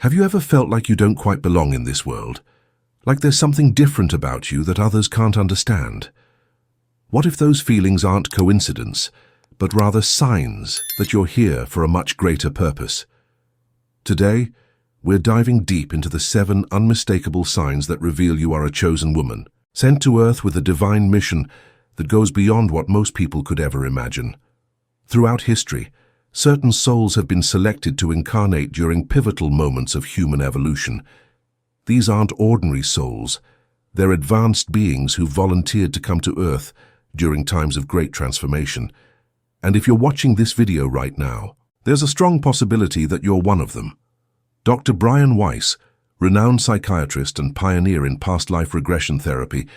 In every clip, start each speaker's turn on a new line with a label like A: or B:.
A: Have you ever felt like you don't quite belong in this world? Like there's something different about you that others can't understand? What if those feelings aren't coincidence, but rather signs that you're here for a much greater purpose? Today, we're diving deep into the 7 unmistakable signs that reveal you are a chosen woman, sent to Earth with a divine mission that goes beyond what most people could ever imagine. Throughout history, certain souls have been selected to incarnate during pivotal moments of human evolution. These aren't ordinary souls. They're advanced beings who volunteered to come to Earth during times of great transformation. And if you're watching this video right now, there's a strong possibility that you're one of them. Dr. Brian Weiss, renowned psychiatrist and pioneer in past life regression therapy,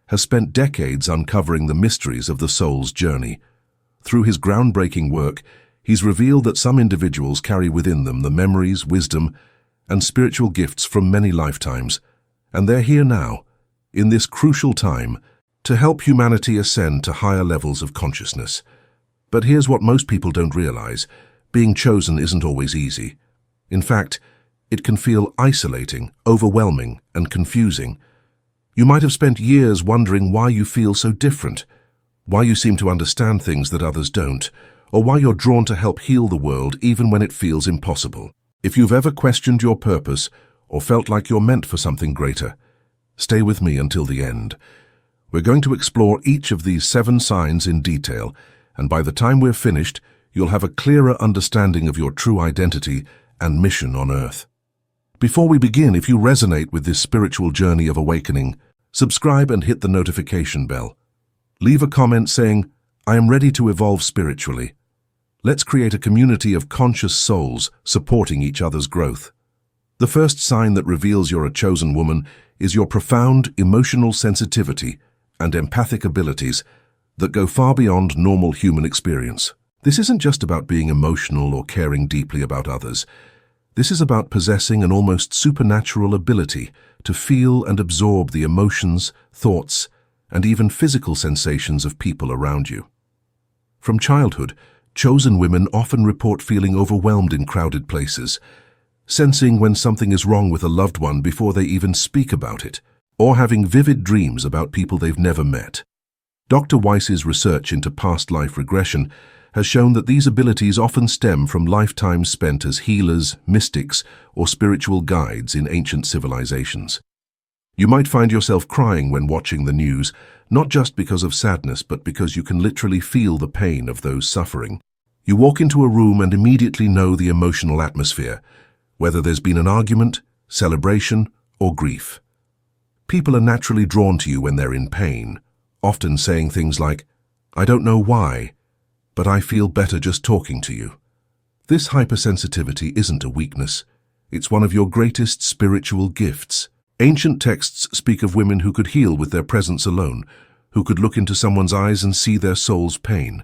A: has spent decades uncovering the mysteries of the soul's journey. Through his groundbreaking work, he's revealed that some individuals carry within them the memories, wisdom, and spiritual gifts from many lifetimes, and they're here now, in this crucial time, to help humanity ascend to higher levels of consciousness. But here's what most people don't realize: being chosen isn't always easy. In fact, it can feel isolating, overwhelming, and confusing. You might have spent years wondering why you feel so different, why you seem to understand things that others don't, or why you're drawn to help heal the world even when it feels impossible. If you've ever questioned your purpose or felt like you're meant for something greater, stay with me until the end. We're going to explore each of these 7 signs in detail, and by the time we're finished, you'll have a clearer understanding of your true identity and mission on Earth. Before we begin, if you resonate with this spiritual journey of awakening, subscribe and hit the notification bell. Leave a comment saying, "I am ready to evolve spiritually." Let's create a community of conscious souls supporting each other's growth. The first sign that reveals you're a chosen woman is your profound emotional sensitivity and empathic abilities that go far beyond normal human experience. This isn't just about being emotional or caring deeply about others. This is about possessing an almost supernatural ability to feel and absorb the emotions, thoughts, and even physical sensations of people around you. From childhood, chosen women often report feeling overwhelmed in crowded places, sensing when something is wrong with a loved one before they even speak about it, or having vivid dreams about people they've never met. Dr. Weiss's research into past life regression has shown that these abilities often stem from lifetimes spent as healers, mystics, or spiritual guides in ancient civilizations. You might find yourself crying when watching the news, not just because of sadness, but because you can literally feel the pain of those suffering. You walk into a room and immediately know the emotional atmosphere, whether there's been an argument, celebration, or grief. People are naturally drawn to you when they're in pain, often saying things like, "I don't know why, but I feel better just talking to you." This hypersensitivity isn't a weakness. It's one of your greatest spiritual gifts. Ancient texts speak of women who could heal with their presence alone, who could look into someone's eyes and see their soul's pain.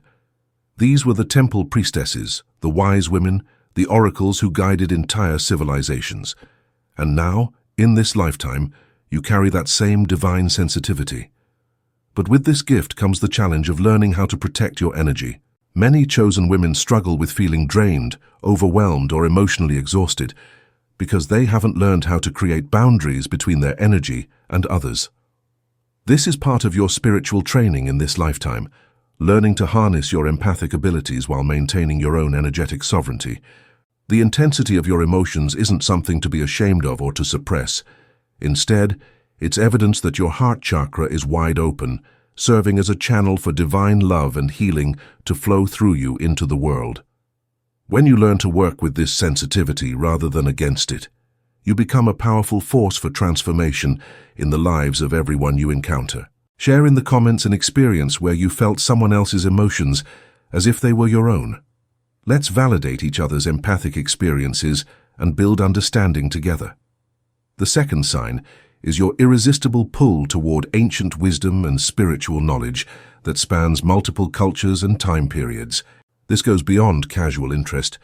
A: These were the temple priestesses, the wise women, the oracles who guided entire civilizations. And now, in this lifetime, you carry that same divine sensitivity. But with this gift comes the challenge of learning how to protect your energy. Many chosen women struggle with feeling drained, overwhelmed, or emotionally exhausted because they haven't learned how to create boundaries between their energy and others. This is part of your spiritual training in this lifetime, learning to harness your empathic abilities while maintaining your own energetic sovereignty. The intensity of your emotions isn't something to be ashamed of or to suppress. Instead, it's evidence that your heart chakra is wide open, serving as a channel for divine love and healing to flow through you into the world. When you learn to work with this sensitivity rather than against it, you become a powerful force for transformation in the lives of everyone you encounter. Share in the comments an experience where you felt someone else's emotions as if they were your own. Let's validate each other's empathic experiences and build understanding together. The second sign is your irresistible pull toward ancient wisdom and spiritual knowledge that spans multiple cultures and time periods. This goes beyond casual interest.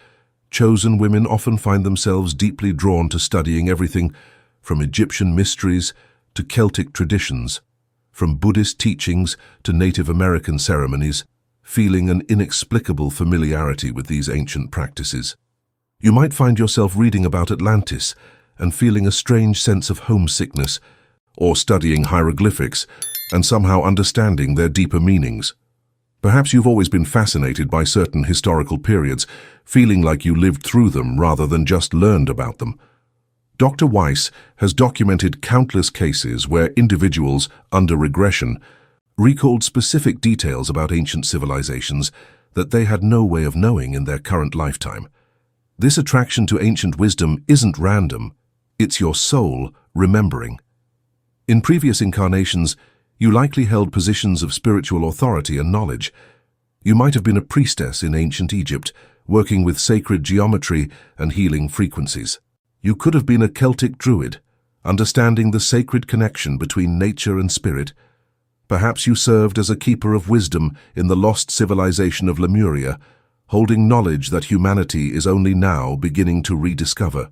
A: Chosen women often find themselves deeply drawn to studying everything from Egyptian mysteries to Celtic traditions, from Buddhist teachings to Native American ceremonies, feeling an inexplicable familiarity with these ancient practices. You might find yourself reading about Atlantis and feeling a strange sense of homesickness, or studying hieroglyphics and somehow understanding their deeper meanings. Perhaps you've always been fascinated by certain historical periods, feeling like you lived through them rather than just learned about them. Dr. Weiss has documented countless cases where individuals, under regression, recalled specific details about ancient civilizations that they had no way of knowing in their current lifetime. This attraction to ancient wisdom isn't random, it's your soul remembering. In previous incarnations, you likely held positions of spiritual authority and knowledge. You might have been a priestess in ancient Egypt, working with sacred geometry and healing frequencies. You could have been a Celtic druid, understanding the sacred connection between nature and spirit. Perhaps you served as a keeper of wisdom in the lost civilization of Lemuria, holding knowledge that humanity is only now beginning to rediscover.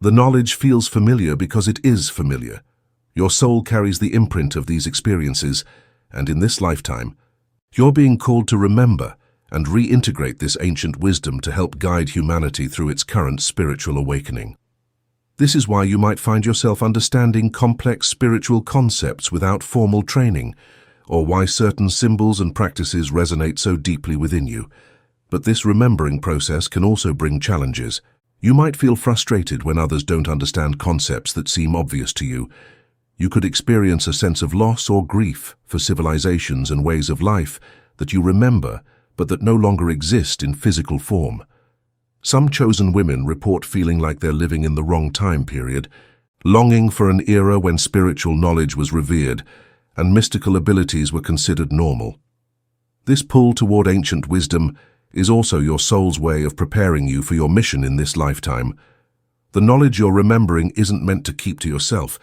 A: The knowledge feels familiar because it is familiar. Your soul carries the imprint of these experiences, and in this lifetime, you're being called to remember and reintegrate this ancient wisdom to help guide humanity through its current spiritual awakening. This is why you might find yourself understanding complex spiritual concepts without formal training, or why certain symbols and practices resonate so deeply within you. But this remembering process can also bring challenges. You might feel frustrated when others don't understand concepts that seem obvious to you. You could experience a sense of loss or grief for civilizations and ways of life that you remember but that no longer exist in physical form. Some chosen women report feeling like they're living in the wrong time period, longing for an era when spiritual knowledge was revered and mystical abilities were considered normal. This pull toward ancient wisdom is also your soul's way of preparing you for your mission in this lifetime. The knowledge you're remembering isn't meant to keep to yourself.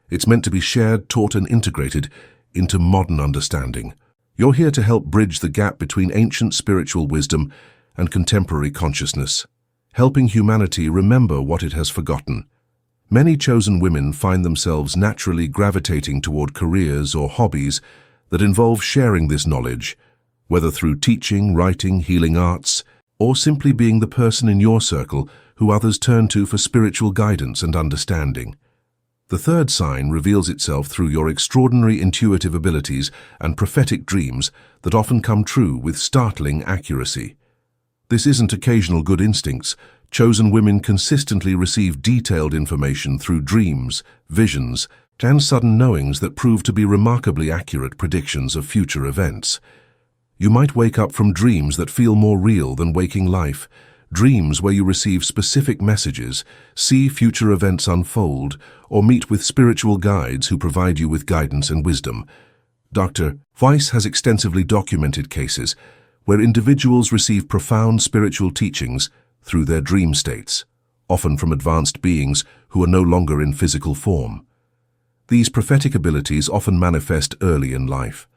A: It's meant to be shared, taught, and integrated into modern understanding. You're here to help bridge the gap between ancient spiritual wisdom and contemporary consciousness, helping humanity remember what it has forgotten. Many chosen women find themselves naturally gravitating toward careers or hobbies that involve sharing this knowledge, whether through teaching, writing, healing arts, or simply being the person in your circle who others turn to for spiritual guidance and understanding. The third sign reveals itself through your extraordinary intuitive abilities and prophetic dreams that often come true with startling accuracy. This isn't occasional good instincts. Chosen women consistently receive detailed information through dreams, visions, and sudden knowings that prove to be remarkably accurate predictions of future events. You might wake up from dreams that feel more real than waking life, dreams where you receive specific messages, see future events unfold, or meet with spiritual guides who provide you with guidance and wisdom. Dr. Weiss has extensively documented cases where individuals receive profound spiritual teachings through their dream states, often from advanced beings who are no longer in physical form. These prophetic abilities often manifest early in life.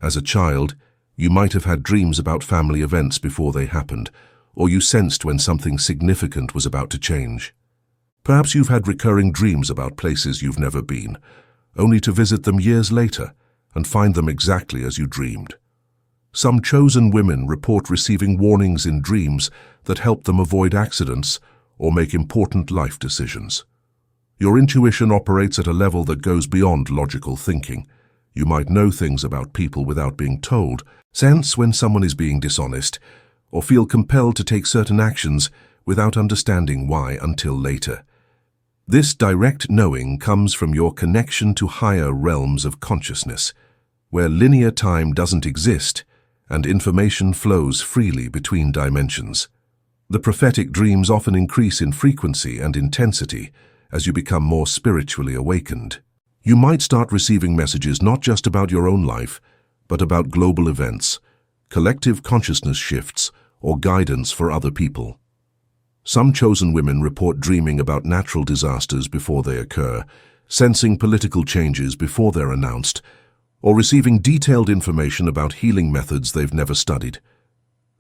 A: As a child, you might have had dreams about family events before they happened, or you sensed when something significant was about to change. Perhaps you've had recurring dreams about places you've never been, only to visit them years later and find them exactly as you dreamed. Some chosen women report receiving warnings in dreams that help them avoid accidents or make important life decisions. Your intuition operates at a level that goes beyond logical thinking. You might know things about people without being told, sense when someone is being dishonest, or feel compelled to take certain actions without understanding why until later. This direct knowing comes from your connection to higher realms of consciousness, where linear time doesn't exist and information flows freely between dimensions. The prophetic dreams often increase in frequency and intensity as you become more spiritually awakened. You might start receiving messages not just about your own life, but about global events, collective consciousness shifts, or guidance for other people. Some chosen women report dreaming about natural disasters before they occur, sensing political changes before they're announced, or receiving detailed information about healing methods they've never studied.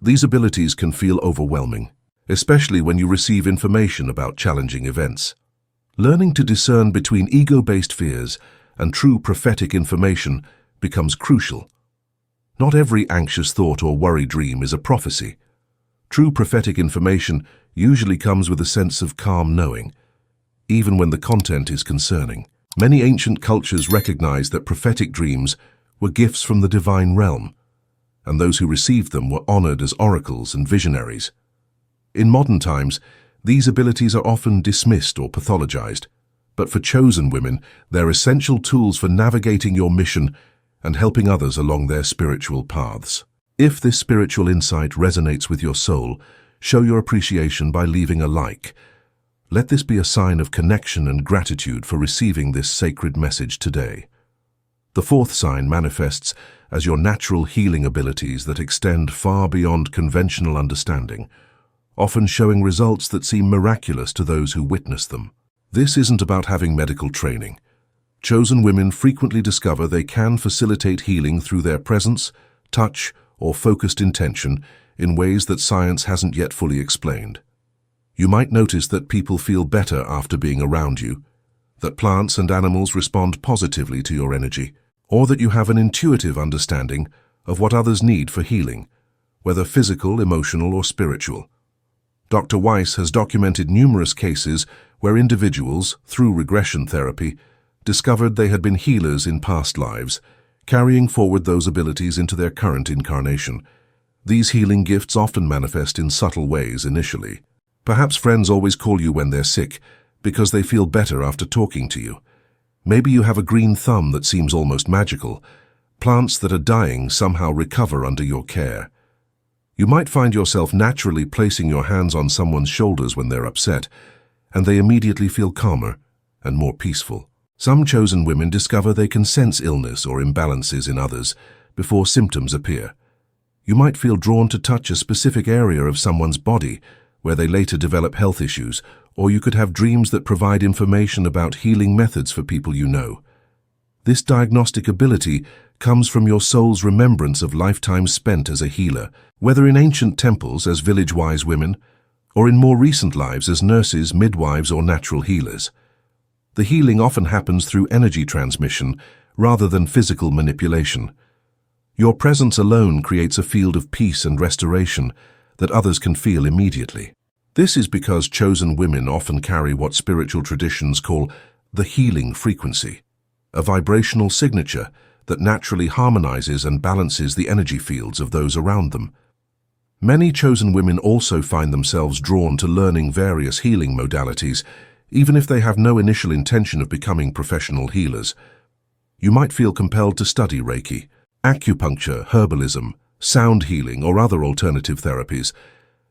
A: These abilities can feel overwhelming, especially when you receive information about challenging events. Learning to discern between ego-based fears and true prophetic information becomes crucial. Not every anxious thought or worry dream is a prophecy. True prophetic information usually comes with a sense of calm knowing, even when the content is concerning. Many ancient cultures recognized that prophetic dreams were gifts from the divine realm, and those who received them were honored as oracles and visionaries. In modern times, these abilities are often dismissed or pathologized, but for chosen women, they're essential tools for navigating your mission and helping others along their spiritual paths. If this spiritual insight resonates with your soul, show your appreciation by leaving a like. Let this be a sign of connection and gratitude for receiving this sacred message today. The fourth sign manifests as your natural healing abilities that extend far beyond conventional understanding, often showing results that seem miraculous to those who witness them. This isn't about having medical training. Chosen women frequently discover they can facilitate healing through their presence, touch, or focused intention in ways that science hasn't yet fully explained. You might notice that people feel better after being around you, that plants and animals respond positively to your energy, or that you have an intuitive understanding of what others need for healing, whether physical, emotional, or spiritual. Dr. Weiss has documented numerous cases where individuals, through regression therapy, discovered they had been healers in past lives, carrying forward those abilities into their current incarnation. These healing gifts often manifest in subtle ways initially. Perhaps friends always call you when they're sick because they feel better after talking to you. Maybe you have a green thumb that seems almost magical. Plants that are dying somehow recover under your care. You might find yourself naturally placing your hands on someone's shoulders when they're upset, and they immediately feel calmer and more peaceful. Some chosen women discover they can sense illness or imbalances in others before symptoms appear. You might feel drawn to touch a specific area of someone's body where they later develop health issues, or you could have dreams that provide information about healing methods for people you know. This diagnostic ability comes from your soul's remembrance of lifetimes spent as a healer, whether in ancient temples as village-wise women, or in more recent lives as nurses, midwives, or natural healers. The healing often happens through energy transmission rather than physical manipulation. Your presence alone creates a field of peace and restoration that others can feel immediately. This is because chosen women often carry what spiritual traditions call the healing frequency, a vibrational signature that naturally harmonizes and balances the energy fields of those around them. Many chosen women also find themselves drawn to learning various healing modalities, even if they have no initial intention of becoming professional healers. You might feel compelled to study Reiki, acupuncture, herbalism, sound healing, or other alternative therapies,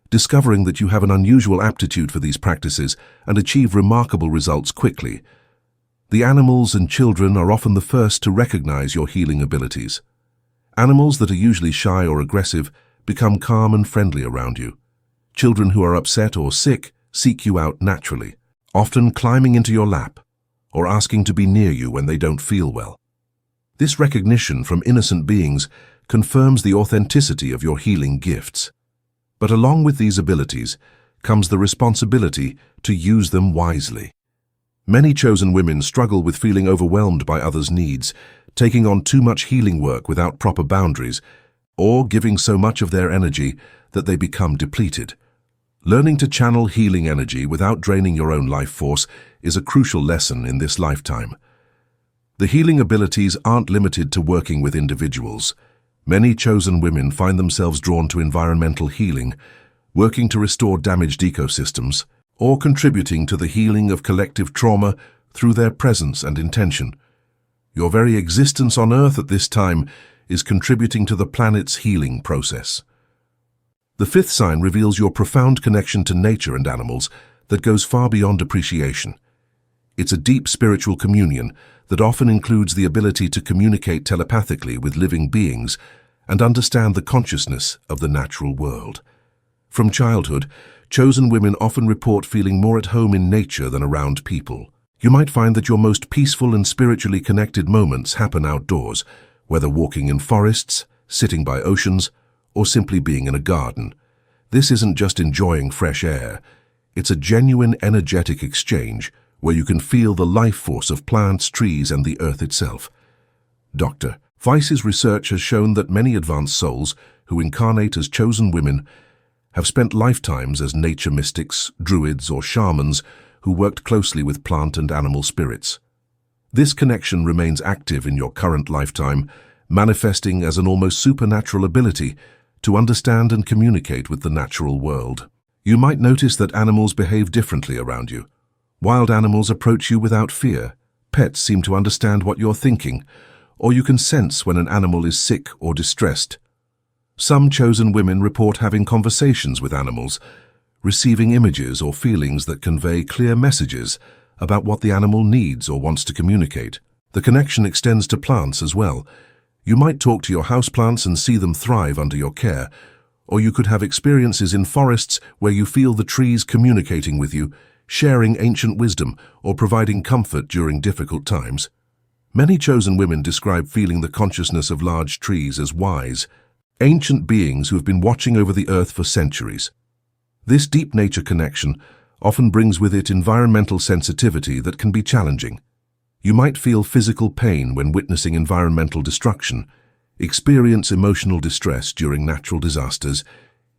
A: discovering that you have an unusual aptitude for these practices and achieve remarkable results quickly. The animals and children are often the first to recognize your healing abilities. Animals that are usually shy or aggressive become calm and friendly around you. Children who are upset or sick seek you out naturally, often climbing into your lap or asking to be near you when they don't feel well. This recognition from innocent beings confirms the authenticity of your healing gifts. But along with these abilities comes the responsibility to use them wisely. Many chosen women struggle with feeling overwhelmed by others' needs, taking on too much healing work without proper boundaries, or giving so much of their energy that they become depleted. Learning to channel healing energy without draining your own life force is a crucial lesson in this lifetime. The healing abilities aren't limited to working with individuals. Many chosen women find themselves drawn to environmental healing, working to restore damaged ecosystems, or contributing to the healing of collective trauma through their presence and intention. Your very existence on Earth at this time is contributing to the planet's healing process. The fifth sign reveals your profound connection to nature and animals that goes far beyond appreciation. It's a deep spiritual communion that often includes the ability to communicate telepathically with living beings and understand the consciousness of the natural world. From childhood, chosen women often report feeling more at home in nature than around people. You might find that your most peaceful and spiritually connected moments happen outdoors, whether walking in forests, sitting by oceans, or simply being in a garden. This isn't just enjoying fresh air. It's a genuine energetic exchange where you can feel the life force of plants, trees, and the earth itself. Dr. Weiss's research has shown that many advanced souls who incarnate as chosen women have spent lifetimes as nature mystics, druids, or shamans who worked closely with plant and animal spirits. This connection remains active in your current lifetime, manifesting as an almost supernatural ability to understand and communicate with the natural world. You might notice that animals behave differently around you. Wild animals approach you without fear. Pets seem to understand what you're thinking, or you can sense when an animal is sick or distressed. Some chosen women report having conversations with animals, receiving images or feelings that convey clear messages about what the animal needs or wants to communicate. The connection extends to plants as well. You might talk to your houseplants and see them thrive under your care, or you could have experiences in forests where you feel the trees communicating with you, sharing ancient wisdom or providing comfort during difficult times. Many chosen women describe feeling the consciousness of large trees as wise, ancient beings who have been watching over the earth for centuries. This deep nature connection often brings with it environmental sensitivity that can be challenging. You might feel physical pain when witnessing environmental destruction, experience emotional distress during natural disasters,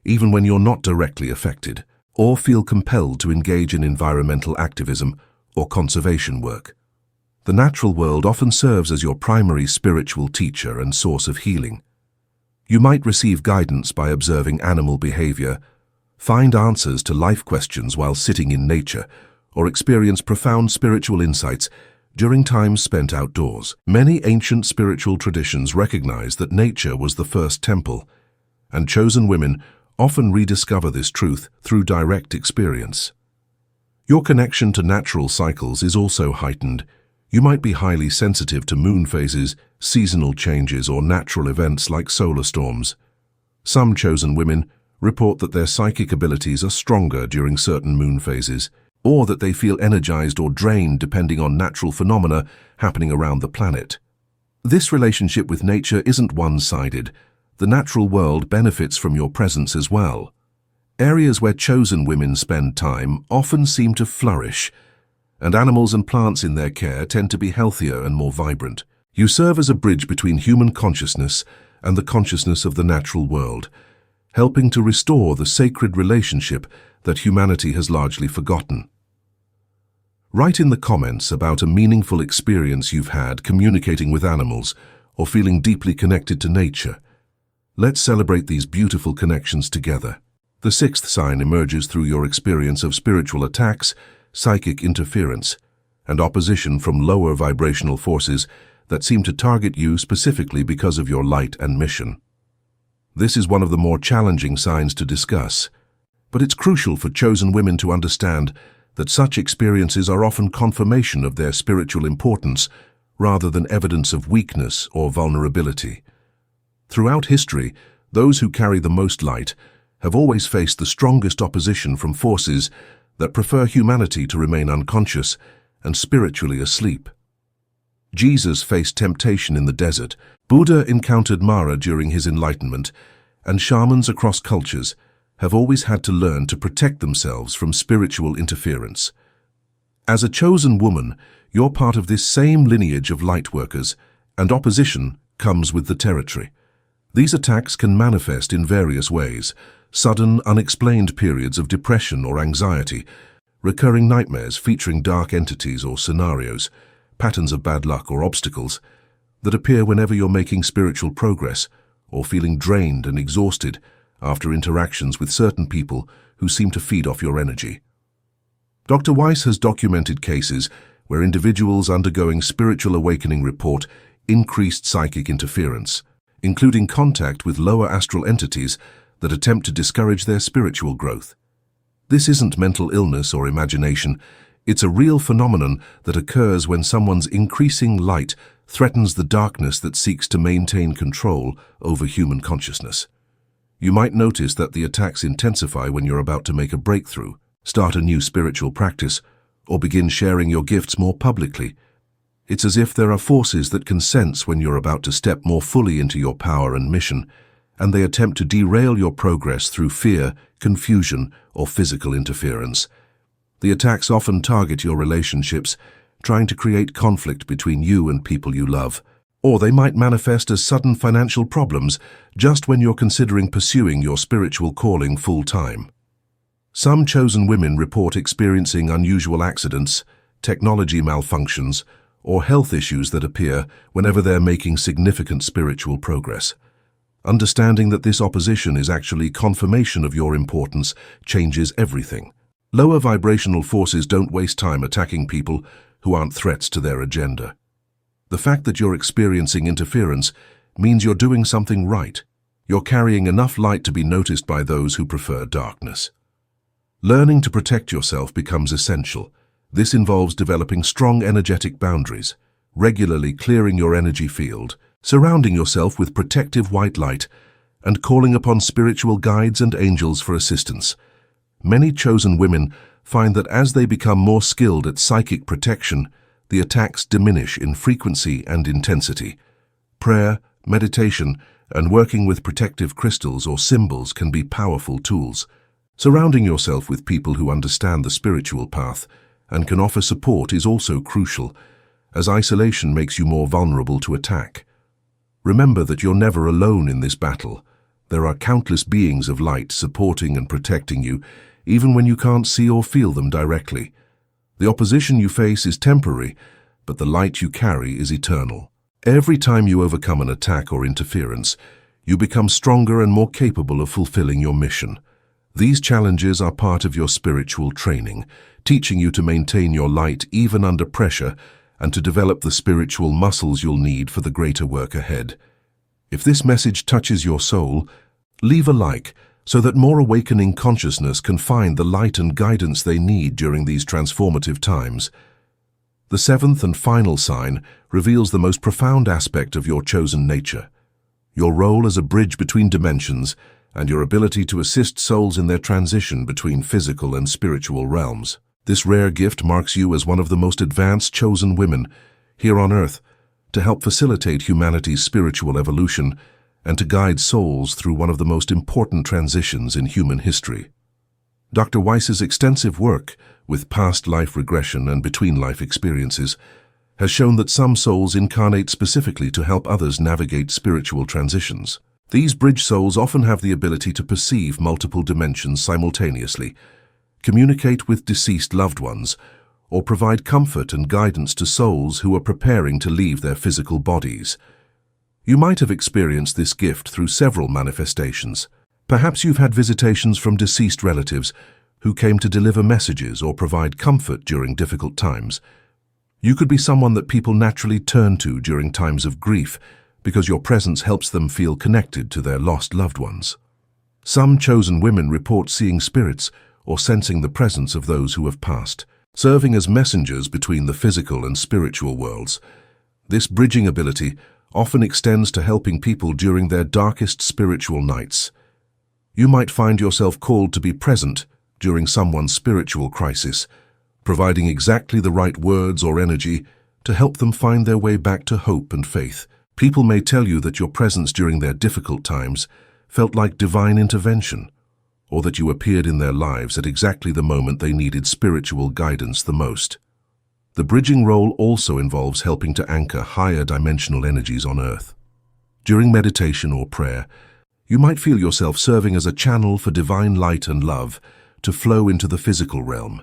A: even when you're not directly affected, or feel compelled to engage in environmental activism or conservation work. The natural world often serves as your primary spiritual teacher and source of healing. You might receive guidance by observing animal behavior, find answers to life questions while sitting in nature, or experience profound spiritual insights during times spent outdoors. Many ancient spiritual traditions recognize that nature was the first temple, and chosen women often rediscover this truth through direct experience. Your connection to natural cycles is also heightened. You might be highly sensitive to moon phases, seasonal changes, or natural events like solar storms. Some chosen women report that their psychic abilities are stronger during certain moon phases, or that they feel energized or drained depending on natural phenomena happening around the planet. This relationship with nature isn't one-sided. The natural world benefits from your presence as well. Areas where chosen women spend time often seem to flourish, and animals and plants in their care tend to be healthier and more vibrant. You serve as a bridge between human consciousness and the consciousness of the natural world, helping to restore the sacred relationship that humanity has largely forgotten. Write in the comments about a meaningful experience you've had communicating with animals or feeling deeply connected to nature. Let's celebrate these beautiful connections together. The sixth sign emerges through your experience of spiritual attacks, psychic interference, and opposition from lower vibrational forces that seem to target you specifically because of your light and mission. This is one of the more challenging signs to discuss, but it's crucial for chosen women to understand that such experiences are often confirmation of their spiritual importance rather than evidence of weakness or vulnerability. Throughout history, those who carry the most light have always faced the strongest opposition from forces that prefer humanity to remain unconscious and spiritually asleep. Jesus faced temptation in the desert, Buddha encountered Mara during his enlightenment, and shamans across cultures have always had to learn to protect themselves from spiritual interference. As a chosen woman, you're part of this same lineage of lightworkers, and opposition comes with the territory. These attacks can manifest in various ways: sudden, unexplained periods of depression or anxiety, recurring nightmares featuring dark entities or scenarios, patterns of bad luck or obstacles that appear whenever you're making spiritual progress or feeling drained and exhausted after interactions with certain people who seem to feed off your energy. Dr. Weiss has documented cases where individuals undergoing spiritual awakening report increased psychic interference, including contact with lower astral entities that attempt to discourage their spiritual growth. This isn't mental illness or imagination. It's a real phenomenon that occurs when someone's increasing light threatens the darkness that seeks to maintain control over human consciousness. You might notice that the attacks intensify when you're about to make a breakthrough, start a new spiritual practice, or begin sharing your gifts more publicly. It's as if there are forces that can sense when you're about to step more fully into your power and mission, and they attempt to derail your progress through fear, confusion, or physical interference. The attacks often target your relationships, trying to create conflict between you and people you love. Or they might manifest as sudden financial problems just when you're considering pursuing your spiritual calling full-time. Some chosen women report experiencing unusual accidents, technology malfunctions, or health issues that appear whenever they're making significant spiritual progress. Understanding that this opposition is actually confirmation of your importance changes everything. Lower vibrational forces don't waste time attacking people who aren't threats to their agenda. The fact that you're experiencing interference means you're doing something right. You're carrying enough light to be noticed by those who prefer darkness. Learning to protect yourself becomes essential. This involves developing strong energetic boundaries, regularly clearing your energy field, surrounding yourself with protective white light, and calling upon spiritual guides and angels for assistance. Many chosen women find that as they become more skilled at psychic protection, the attacks diminish in frequency and intensity. Prayer, meditation, and working with protective crystals or symbols can be powerful tools. Surrounding yourself with people who understand the spiritual path and can offer support is also crucial, as isolation makes you more vulnerable to attack. Remember that you're never alone in this battle. There are countless beings of light supporting and protecting you, even when you can't see or feel them directly. The opposition you face is temporary, but the light you carry is eternal. Every time you overcome an attack or interference, you become stronger and more capable of fulfilling your mission. These challenges are part of your spiritual training, teaching you to maintain your light even under pressure and to develop the spiritual muscles you'll need for the greater work ahead. If this message touches your soul, leave a like so that more awakening consciousness can find the light and guidance they need during these transformative times. The seventh and final sign reveals the most profound aspect of your chosen nature, your role as a bridge between dimensions and your ability to assist souls in their transition between physical and spiritual realms. This rare gift marks you as one of the most advanced chosen women here on Earth to help facilitate humanity's spiritual evolution and to guide souls through one of the most important transitions in human history. Dr. Weiss's extensive work with past life regression and between-life experiences has shown that some souls incarnate specifically to help others navigate spiritual transitions. These bridge souls often have the ability to perceive multiple dimensions simultaneously, communicate with deceased loved ones, or provide comfort and guidance to souls who are preparing to leave their physical bodies. You might have experienced this gift through several manifestations. Perhaps you've had visitations from deceased relatives who came to deliver messages or provide comfort during difficult times. You could be someone that people naturally turn to during times of grief because your presence helps them feel connected to their lost loved ones. Some chosen women report seeing spirits or sensing the presence of those who have passed, serving as messengers between the physical and spiritual worlds. This bridging ability often extends to helping people during their darkest spiritual nights. You might find yourself called to be present during someone's spiritual crisis, providing exactly the right words or energy to help them find their way back to hope and faith. People may tell you that your presence during their difficult times felt like divine intervention, or that you appeared in their lives at exactly the moment they needed spiritual guidance the most. The bridging role also involves helping to anchor higher dimensional energies on Earth. During meditation or prayer, you might feel yourself serving as a channel for divine light and love to flow into the physical realm.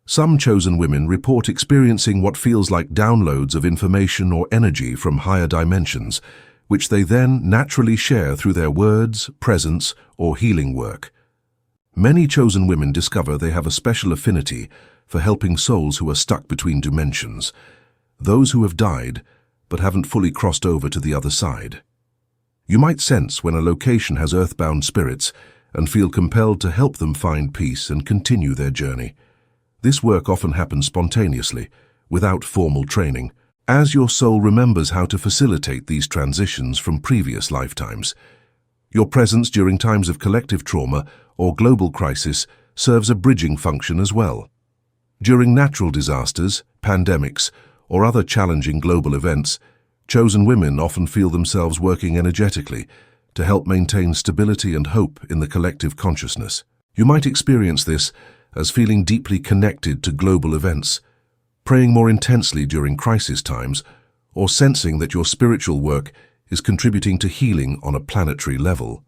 A: Some chosen women report experiencing what feels like downloads of information or energy from higher dimensions, which they then naturally share through their words, presence, or healing work. Many chosen women discover they have a special affinity for helping souls who are stuck between dimensions, those who have died but haven't fully crossed over to the other side. You might sense when a location has earthbound spirits and feel compelled to help them find peace and continue their journey. This work often happens spontaneously, without formal training, as your soul remembers how to facilitate these transitions from previous lifetimes. Your presence during times of collective trauma or global crisis serves a bridging function as well. During natural disasters, pandemics, or other challenging global events, chosen women often feel themselves working energetically to help maintain stability and hope in the collective consciousness. You might experience this as feeling deeply connected to global events, praying more intensely during crisis times, or sensing that your spiritual work is contributing to healing on a planetary level.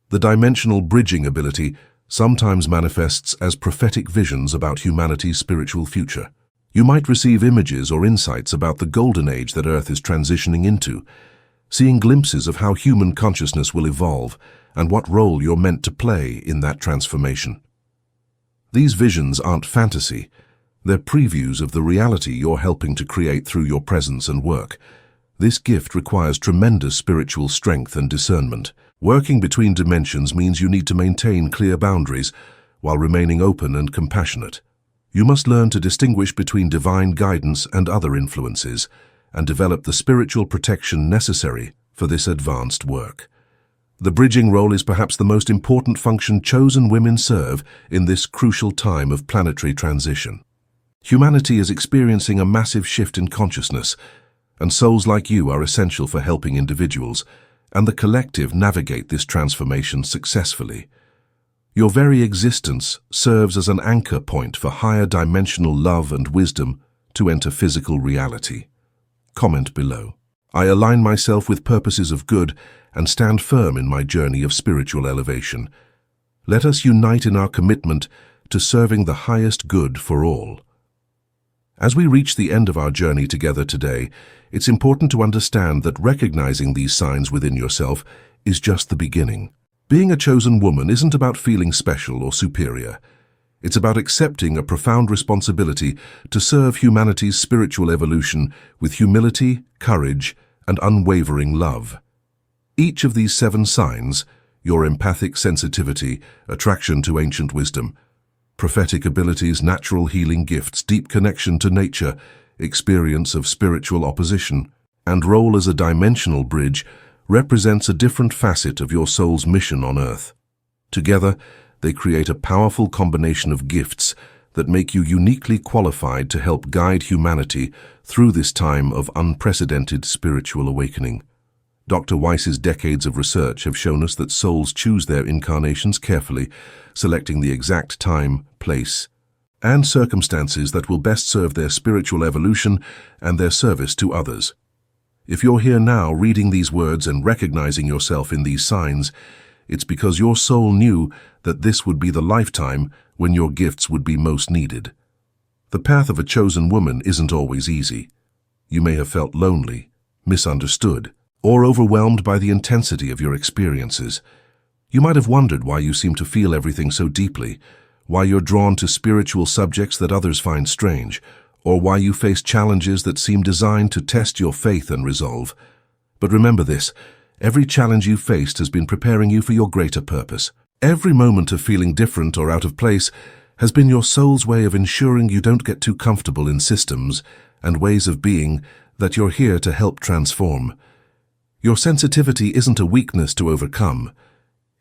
A: The dimensional bridging ability sometimes manifests as prophetic visions about humanity's spiritual future. You might receive images or insights about the golden age that Earth is transitioning into, seeing glimpses of how human consciousness will evolve and what role you're meant to play in that transformation. These visions aren't fantasy, they're previews of the reality you're helping to create through your presence and work. This gift requires tremendous spiritual strength and discernment. Working between dimensions means you need to maintain clear boundaries while remaining open and compassionate. You must learn to distinguish between divine guidance and other influences and develop the spiritual protection necessary for this advanced work. The bridging role is perhaps the most important function chosen women serve in this crucial time of planetary transition. Humanity is experiencing a massive shift in consciousness, and souls like you are essential for helping individuals and the collective navigate this transformation successfully. Your very existence serves as an anchor point for higher dimensional love and wisdom to enter physical reality. Comment below. I align myself with purposes of good and stand firm in my journey of spiritual elevation. Let us unite in our commitment to serving the highest good for all. As we reach the end of our journey together today, it's important to understand that recognizing these signs within yourself is just the beginning. Being a chosen woman isn't about feeling special or superior. It's about accepting a profound responsibility to serve humanity's spiritual evolution with humility, courage, and unwavering love. Each of these 7 signs, your empathic sensitivity, attraction to ancient wisdom, prophetic abilities, natural healing gifts, deep connection to nature, experience of spiritual opposition, and role as a dimensional bridge, represents a different facet of your soul's mission on Earth. Together, they create a powerful combination of gifts that make you uniquely qualified to help guide humanity through this time of unprecedented spiritual awakening. Dr. Weiss's decades of research have shown us that souls choose their incarnations carefully, selecting the exact time, place, and circumstances that will best serve their spiritual evolution and their service to others. If you're here now reading these words and recognizing yourself in these signs, it's because your soul knew that this would be the lifetime when your gifts would be most needed. The path of a chosen woman isn't always easy. You may have felt lonely, misunderstood, or overwhelmed by the intensity of your experiences. You might have wondered why you seem to feel everything so deeply, why you're drawn to spiritual subjects that others find strange, or why you face challenges that seem designed to test your faith and resolve. But remember this, every challenge you faced has been preparing you for your greater purpose. Every moment of feeling different or out of place has been your soul's way of ensuring you don't get too comfortable in systems and ways of being that you're here to help transform. Your sensitivity isn't a weakness to overcome.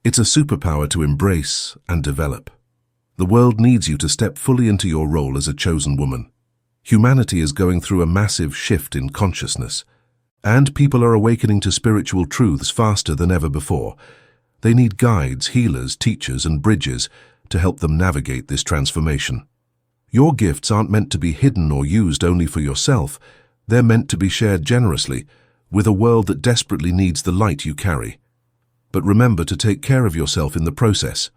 A: It's a superpower to embrace and develop. The world needs you to step fully into your role as a chosen woman. Humanity is going through a massive shift in consciousness, and people are awakening to spiritual truths faster than ever before. They need guides, healers, teachers, and bridges to help them navigate this transformation. Your gifts aren't meant to be hidden or used only for yourself. They're meant to be shared generously with a world that desperately needs the light you carry. But remember to take care of yourself in the process.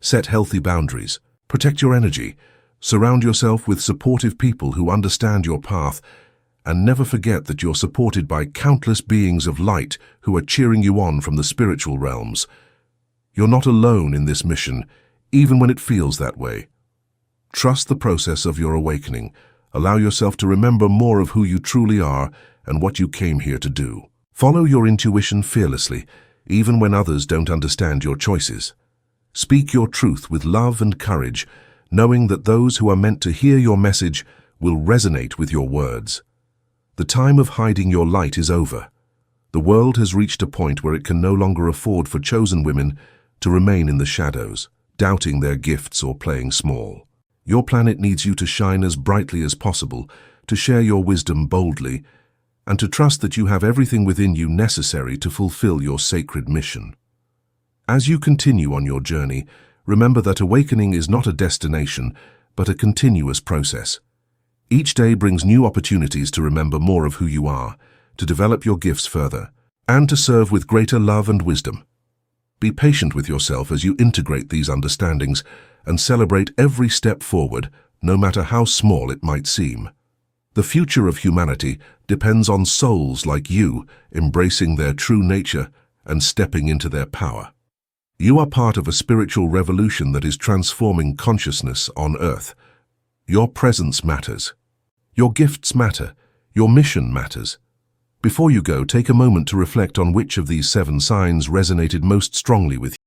A: Set healthy boundaries, protect your energy, surround yourself with supportive people who understand your path, and never forget that you're supported by countless beings of light who are cheering you on from the spiritual realms. You're not alone in this mission, even when it feels that way. Trust the process of your awakening. Allow yourself to remember more of who you truly are and what you came here to do. Follow your intuition fearlessly, even when others don't understand your choices. Speak your truth with love and courage, knowing that those who are meant to hear your message will resonate with your words. The time of hiding your light is over. The world has reached a point where it can no longer afford for chosen women to remain in the shadows, doubting their gifts or playing small. Your planet needs you to shine as brightly as possible, to share your wisdom boldly, and to trust that you have everything within you necessary to fulfill your sacred mission. As you continue on your journey, remember that awakening is not a destination, but a continuous process. Each day brings new opportunities to remember more of who you are, to develop your gifts further, and to serve with greater love and wisdom. Be patient with yourself as you integrate these understandings and celebrate every step forward, no matter how small it might seem. The future of humanity depends on souls like you embracing their true nature and stepping into their power. You are part of a spiritual revolution that is transforming consciousness on Earth. Your presence matters. Your gifts matter. Your mission matters. Before you go, take a moment to reflect on which of these 7 signs resonated most strongly with you.